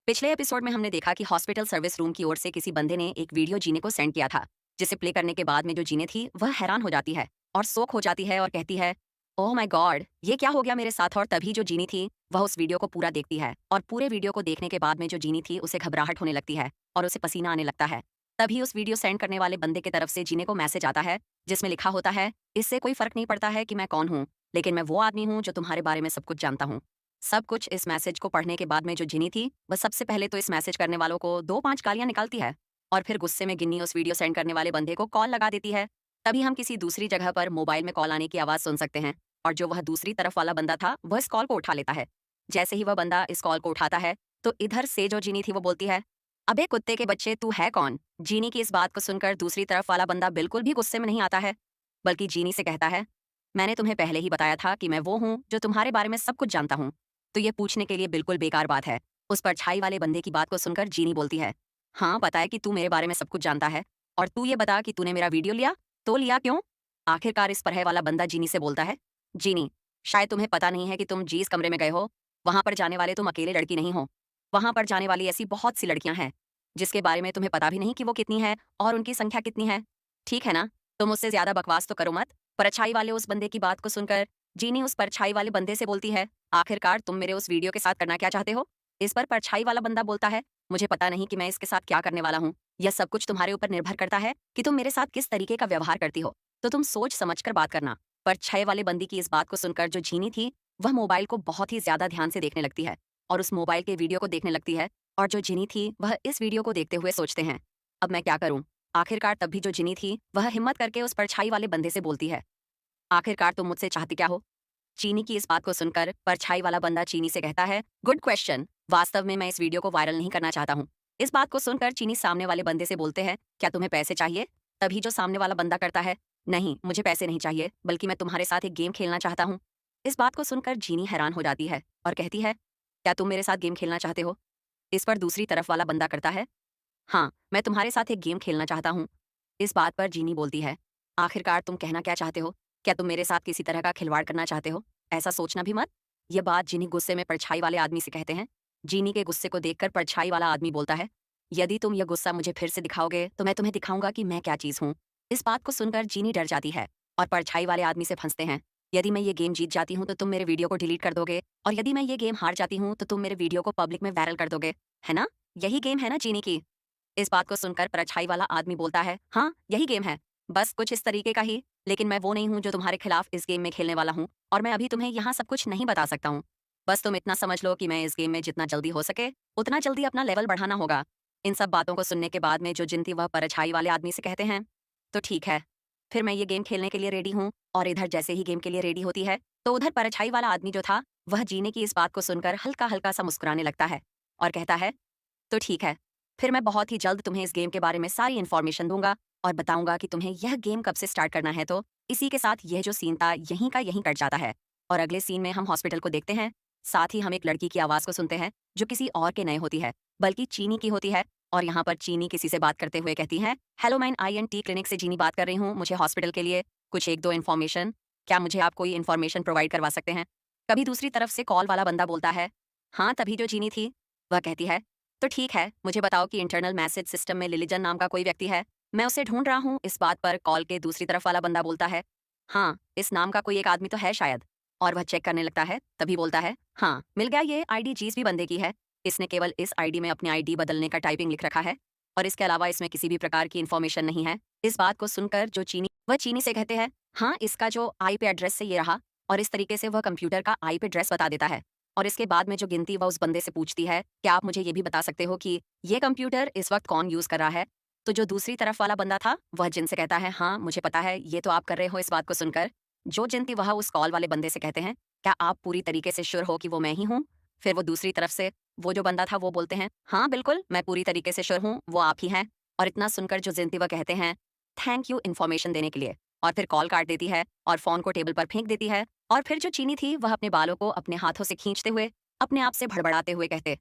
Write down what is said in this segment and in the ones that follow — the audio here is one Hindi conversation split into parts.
पिछले एपिसोड में हमने देखा कि हॉस्पिटल सर्विस रूम की ओर से किसी बंदे ने एक वीडियो जीने को सेंड किया था, जिसे प्ले करने के बाद में जो जीने थी वह हैरान हो जाती है और शोक हो जाती है और कहती है, ओह माय गॉड, ये क्या हो गया मेरे साथ। और तभी जो जीनी थी वह उस वीडियो को पूरा देखती है और पूरे वीडियो को देखने के बाद में जो जीनी थी उसे घबराहट होने लगती है और उसे पसीना आने लगता है। तभी उस वीडियो सेंड करने वाले बंदे की तरफ से जीने को मैसेज आता है, जिसमें लिखा होता है, इससे कोई फर्क नहीं पड़ता है कि मैं कौन हूँ, लेकिन मैं वो आदमी हूँ जो तुम्हारे बारे में सब कुछ जानता हूँ। सब कुछ इस मैसेज को पढ़ने के बाद में जो जिनी थी, वह सबसे पहले तो इस मैसेज करने वालों को 2-5 गालियाँ निकालती है और फिर गुस्से में गिन्नी उस वीडियो सेंड करने वाले बंदे को कॉल लगा देती है। तभी हम किसी दूसरी जगह पर मोबाइल में कॉल आने की आवाज़ सुन सकते हैं और जो वह दूसरी तरफ वाला बंदा था, वह इस कॉल को उठा लेता है। जैसे ही वह बंदा इस कॉल को उठाता है, तो इधर से जो जिनी थी वो बोलती है, "अबे कुत्ते के बच्चे, तू है कौन?" जीनी की इस बात को सुनकर दूसरी तरफ वाला बंदा बिल्कुल भी गुस्से में नहीं आता है, बल्कि जीनी से कहता है, "मैंने तुम्हें पहले ही बताया था कि मैं वो हूँ जो तुम्हारे बारे में सब कुछ जानता हूँ। तो ये पूछने के लिए बिल्कुल बेकार बात है।" उस परछाई वाले बंदे की बात को सुनकर जीनी बोलती है, हाँ, पता है कि तू मेरे बारे में सब कुछ जानता है, और तू ये बता कि तूने मेरा वीडियो लिया, तो लिया क्यों? आखिरकार इस परह वाला बंदा जीनी से बोलता है, जीनी, शायद तुम्हें पता नहीं है कि तुम जिस कमरे में गए हो, वहाँ पर जाने वाले तुम अकेले लड़की नहीं हो। वहाँ पर जाने वाली ऐसी बहुत सी लड़कियाँ हैं, जिसके बारे में तुम्हें पता भी नहीं कि वो कितनी है और उनकी संख्या कितनी है। ठीक है ना? तुम मुझसे ज़्यादा बकवास तो करो मत। परछाई वाले उस बंदे की बात को सुनकर जीनी उस परछाई वाले बंदे से बोलती है, आखिरकार तुम मेरे उस वीडियो के साथ करना क्या चाहते हो? इस पर परछाई वाला बंदा बोलता है, मुझे पता नहीं कि मैं इसके साथ क्या करने वाला हूँ। यह सब कुछ तुम्हारे ऊपर निर्भर करता है कि तुम मेरे साथ किस तरीके का व्यवहार करती हो। तो तुम सोच समझ कर बात करना। परछाई वाले बंदी की इस बात को सुनकर जो जीनी थी, वह मोबाइल को बहुत ही ज़्यादा ध्यान से देखने लगती है और उस मोबाइल के वीडियो को देखने लगती है, और जो जिनी थी वह इस वीडियो को देखते हुए सोचते हैं, अब मैं क्या करूँ? आखिरकार तब भी जो जिनी थी वह हिम्मत करके उस परछाई वाले बंदे से बोलती है, आखिरकार तुम मुझसे चाहती क्या हो? चीनी की इस बात को सुनकर परछाई वाला बंदा चीनी से कहता है, गुड क्वेश्चन, वास्तव में मैं इस वीडियो को वायरल नहीं करना चाहता हूँ। इस बात को सुनकर चीनी सामने वाले बंदे से बोलते हैं, क्या तुम्हें पैसे चाहिए? तभी जो सामने वाला बंदा करता है, नहीं, मुझे पैसे नहीं चाहिए, बल्कि मैं तुम्हारे साथ एक गेम खेलना चाहता हूँ। इस बात को सुनकर चीनी हैरान हो जाती है और कहती है, क्या तुम मेरे साथ गेम खेलना चाहते हो? इस पर दूसरी तरफ वाला बंदा करता है, हाँ, मैं तुम्हारे साथ एक गेम खेलना चाहता हूँ। इस बात पर जीनी बोलती है, आखिरकार तुम कहना क्या चाहते हो? क्या तुम मेरे साथ किसी तरह का खिलवाड़ करना चाहते हो? ऐसा सोचना भी मत। ये बात जीनी गुस्से में परछाई वाले आदमी से कहते हैं। जीनी के गुस्से को देखकर परछाई वाला आदमी बोलता है, यदि तुम यह गुस्सा मुझे फिर से दिखाओगे तो मैं तुम्हें दिखाऊंगा कि मैं क्या चीज़ हूँ। इस बात को सुनकर जीनी डर जाती है और परछाई वाले आदमी से फंसते हैं, यदि मैं ये गेम जीत जाती हूँ तो तुम मेरे वीडियो को डिलीट कर दोगे, और यदि मैं ये गेम हार जाती हूँ तो तुम मेरे वीडियो को पब्लिक में वायरल कर दोगे, है ना? यही गेम है ना जीनी की? इस बात को सुनकर परछाई वाला आदमी बोलता है, हाँ, यही गेम है। बस कुछ इस तरीके का ही, लेकिन मैं वो नहीं हूँ जो तुम्हारे खिलाफ इस गेम में खेलने वाला हूँ, और मैं अभी तुम्हें यहाँ सब कुछ नहीं बता सकता हूँ। बस तुम इतना समझ लो कि मैं इस गेम में जितना जल्दी हो सके, उतना जल्दी अपना लेवल बढ़ाना होगा। इन सब बातों को सुनने के बाद में जो जिनती वह परछाई वाले आदमी से कहते हैं, तो ठीक है, फिर मैं ये गेम खेलने के लिए रेडी हूँ। और इधर जैसे ही गेम के लिए रेडी होती है, तो उधर परछाई वाला आदमी जो था, वह जीने की इस बात को सुनकर हल्का-हल्का सा मुस्कुराने लगता है और कहता है, तो ठीक है, फिर मैं बहुत ही जल्द तुम्हें इस गेम के बारे में सारी इन्फॉर्मेशन दूँगा और बताऊँगा कि तुम्हें यह गेम कब से स्टार्ट करना है। तो इसी के साथ यह जो सीन था, यहीं का यहीं कट जाता है और अगले सीन में हम हॉस्पिटल को देखते हैं। साथ ही हम एक लड़की की आवाज़ को सुनते हैं, जो किसी और के नहीं होती है, बल्कि चीनी की होती है। और यहाँ पर चीनी किसी से बात करते हुए कहती हैं, हेलो, मैं INT क्लिनिक से जीनी बात कर रही हूँ, मुझे हॉस्पिटल के लिए कुछ 1-2 इन्फॉर्मेशन, क्या मुझे आप कोई इन्फॉर्मेशन प्रोवाइड करवा सकते हैं? कभी दूसरी तरफ से कॉल वाला बंदा बोलता है, हाँ, तभी जो चीनी थी, वह कहती है, तो ठीक है, मुझे बताओ कि इंटरनल मैसेज सिस्टम में लिलिजन नाम का कोई व्यक्ति है? मैं उसे ढूँढ रहा हूँ। इस बात पर कॉल के दूसरी तरफ वाला बंदा बोलता है, हाँ, इस नाम का कोई एक आदमी तो है शायद। और वह चेक करने लगता है, तभी बोलता है, हाँ, मिल गया, ये आईडी जिस भी बंदे की है। इसने केवल इस आईडी में अपनी आईडी बदलने का टाइपिंग लिख रखा है और इसके अलावा इसमें किसी भी प्रकार की इन्फॉर्मेशन नहीं है। इस बात को सुनकर जो चीनी वह चीनी से कहते हैं, हाँ, इसका जो आईपी एड्रेस से ये रहा, और इस तरीके से वह कंप्यूटर का आईपी एड्रेस बता देता है। और इसके बाद में जो गिनती वह उस बंदे से पूछती है, क्या आप मुझे ये भी बता सकते हो कि ये कंप्यूटर इस वक्त कौन यूज़ कर रहा है? तो जो दूसरी तरफ वाला बंदा था, वह जिन से कहता है, हाँ, मुझे पता है, ये तो आप कर रहे हो। इस बात को सुनकर जो जिन थी वह उस कॉल वाले बंदे से कहते हैं, क्या आप पूरी तरीके से श्योर हो कि वो मैं ही हूँ? फिर वो दूसरी तरफ से वो जो बंदा था वो बोलते हैं, हाँ, बिल्कुल, मैं पूरी तरीके से श्योर हूँ, वो आप ही हैं। और इतना सुनकर जो जिन थी वह कहते हैं, थैंक यू इन्फॉर्मेशन देने के लिए, और फिर कॉल काट देती है और फ़ोन को टेबल पर फेंक देती है। और फिर जो चीनी थी वह अपने बालों को अपने हाथों से खींचते हुए अपने आप से भड़बड़ाते हुए कहते,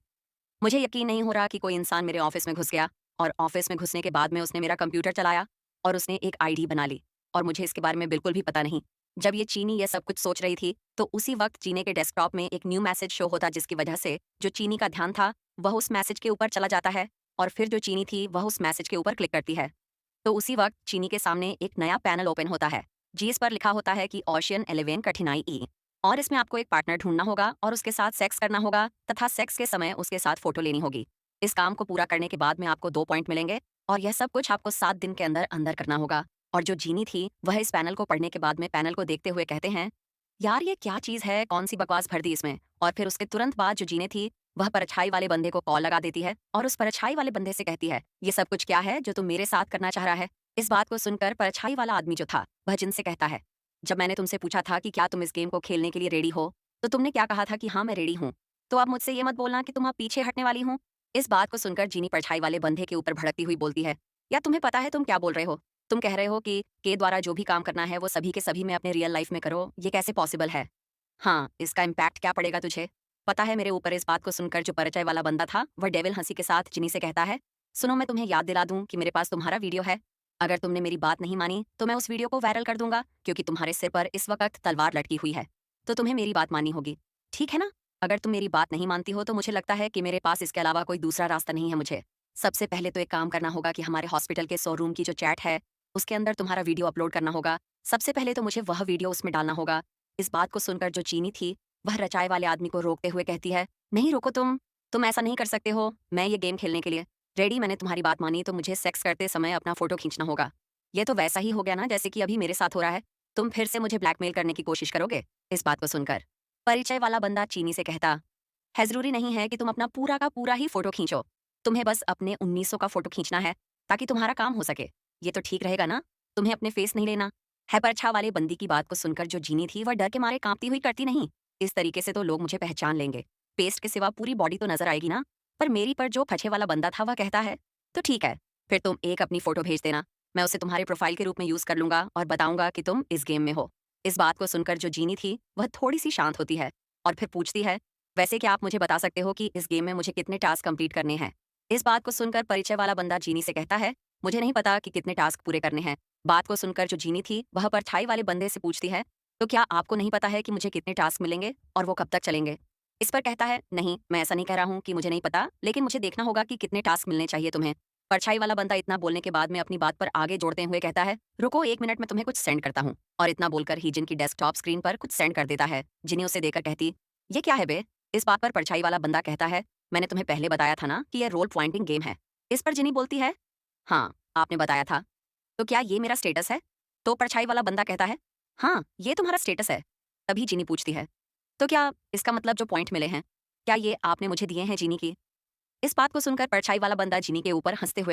मुझे यकीन नहीं हो रहा कि कोई इंसान मेरे ऑफिस में घुस गया, और ऑफिस में घुसने के बाद में उसने मेरा कंप्यूटर चलाया और उसने एक आईडी बना ली, और मुझे इसके बारे में बिल्कुल भी पता नहीं। जब ये चीनी ये सब कुछ सोच रही थी, तो उसी वक्त चीनी के डेस्कटॉप में एक न्यू मैसेज शो होता, जिसकी वजह से जो चीनी का ध्यान था वह उस मैसेज के ऊपर चला जाता है और फिर जो चीनी थी वह उस मैसेज के ऊपर क्लिक करती है। तो उसी वक्त चीनी के सामने एक नया पैनल ओपन होता है जिस पर लिखा होता है कि ओशियन 11 कठिनाई ई, और इसमें आपको एक पार्टनर ढूंढना होगा और उसके साथ सेक्स करना होगा तथा सेक्स के समय उसके साथ फोटो लेनी होगी। इस काम को पूरा करने के बाद में आपको 2 पॉइंट मिलेंगे और यह सब कुछ आपको 7 दिन के अंदर अंदर करना होगा। और जो जीनी थी वह इस पैनल को पढ़ने के बाद में पैनल को देखते हुए कहते हैं, यार ये क्या चीज है, कौन सी बकवास भर दी इसमें। और फिर उसके तुरंत बाद जो जीने थी वह परछाई वाले बंदे को कॉल लगा देती है और उस परछाई वाले बंदे से कहती है, ये सब कुछ क्या है जो तुम मेरे साथ करना चाह रहा है। इस बात को सुनकर परछाई वाला आदमी जो था वह जिनसे कहता है, जब मैंने तुमसे पूछा था कि क्या तुम इस गेम को खेलने के लिए रेडी हो, तो तुमने क्या कहा था कि हाँ मैं रेडी हूँ। तो अब मुझसे ये मत बोलना कि तुम अब पीछे हटने वाली हूँ। इस बात को सुनकर जीनी परछाई वाले बंधे के ऊपर भड़कती हुई बोलती है, या तुम्हें पता है तुम क्या बोल रहे हो? तुम कह रहे हो कि के द्वारा जो भी काम करना है वो सभी के सभी में अपने रियल लाइफ में करो, ये कैसे पॉसिबल है? हाँ, इसका इम्पैक्ट क्या पड़ेगा तुझे? पता है मेरे ऊपर? इस बात को सुनकर जो परिचय वाला बंदा था वह डेविल हंसी के साथ जिनी से कहता है, सुनो मैं तुम्हें याद दिला दूं कि मेरे पास तुम्हारा वीडियो है। अगर तुमने मेरी बात नहीं मानी तो मैं उस वीडियो को वायरल कर दूंगा, क्योंकि तुम्हारे सिर पर इस वक्त तलवार लटकी हुई है। तो तुम्हें मेरी बात माननी होगी, ठीक है ना? अगर तुम मेरी बात नहीं मानती हो तो मुझे लगता है कि मेरे पास इसके अलावा कोई दूसरा रास्ता नहीं है मुझे। सबसे पहले तो एक काम करना होगा कि हमारे हॉस्पिटल के शोरूम की जो चैट है उसके अंदर तुम्हारा वीडियो अपलोड करना होगा। सबसे पहले तो मुझे वह वीडियो उसमें डालना होगा। इस बात को सुनकर जो चीनी थी वह रचाए वाले आदमी को रोकते हुए कहती है, नहीं रोको, तुम ऐसा नहीं कर सकते हो। मैं ये गेम खेलने के लिए रेडी, मैंने तुम्हारी बात मानी तो मुझे सेक्स करते समय अपना फोटो खींचना होगा। ये तो वैसा ही हो गया ना जैसे कि अभी मेरे साथ हो रहा है। तुम फिर से मुझे ब्लैकमेल करने की कोशिश करोगे? इस बात को सुनकर परिचय वाला बंदा चीनी से कहता है, जरूरी नहीं है कि तुम अपना पूरा का पूरा ही फोटो खींचो। तुम्हें बस अपने 1900 का फोटो खींचना है ताकि तुम्हारा काम हो सके। ये तो ठीक रहेगा ना? तुम्हें अपने फेस नहीं लेना है। परछा वाले बंदी की बात को सुनकर जो जीनी थी वह डर के मारे कांपती हुई करती नहीं, इस तरीके से तो लोग मुझे पहचान लेंगे। पेस्ट के सिवा पूरी बॉडी तो नजर आएगी ना। पर मेरी पर जो फछे वाला बंदा था वह कहता है, तो ठीक है, फिर तुम एक अपनी फोटो भेज देना, मैं उसे तुम्हारे प्रोफाइल के रूप में यूज कर लूंगा और बताऊंगा कि तुम इस गेम में हो। इस बात को सुनकर जो जीनी थी वह थोड़ी सी शांत होती है और फिर पूछती है, वैसे क्या आप मुझे बता सकते हो कि इस गेम में मुझे कितने टास्क कंप्लीट करने हैं? इस बात को सुनकर परिचय वाला बंदा जीनी से कहता है, मुझे नहीं पता कि कितने टास्क पूरे करने हैं। बात को सुनकर जो जीनी थी वह परछाई वाले बंदे से पूछती है, तो क्या आपको नहीं पता है कि मुझे कितने टास्क मिलेंगे और वो कब तक चलेंगे? इस पर कहता है, नहीं मैं ऐसा नहीं कह रहा हूँ कि मुझे नहीं पता, लेकिन मुझे देखना होगा कि कितने टास्क मिलने चाहिए तुम्हें। परछाई वाला बंदा इतना बोलने के बाद में अपनी बात पर आगे जोड़ते हुए कहता है, रुको 1 मिनट में तुम्हें कुछ सेंड करता हूँ। और इतना बोलकर ही जिनकी डेस्कटॉप स्क्रीन पर कुछ सेंड कर देता है। जिन्हें उसे देकर कहती, ये क्या है बे? इस बात पर परछाई वाला बंदा कहता है, मैंने तुम्हें पहले बताया था ना कि यह रोल पॉइंटिंग गेम है। इस पर जिनी बोलती है, हाँ आपने बताया था। तो क्या ये मेरा स्टेटस है? तो परछाई वाला बंदा कहता है, हाँ ये तुम्हारा स्टेटस है। तभी जीनी पूछती है, तो क्या इसका मतलब जो पॉइंट मिले हैं क्या ये आपने मुझे दिए हैं जीनी की? इस बात को सुनकर परछाई वाला बंदा जीनी के ऊपर हंसते हुए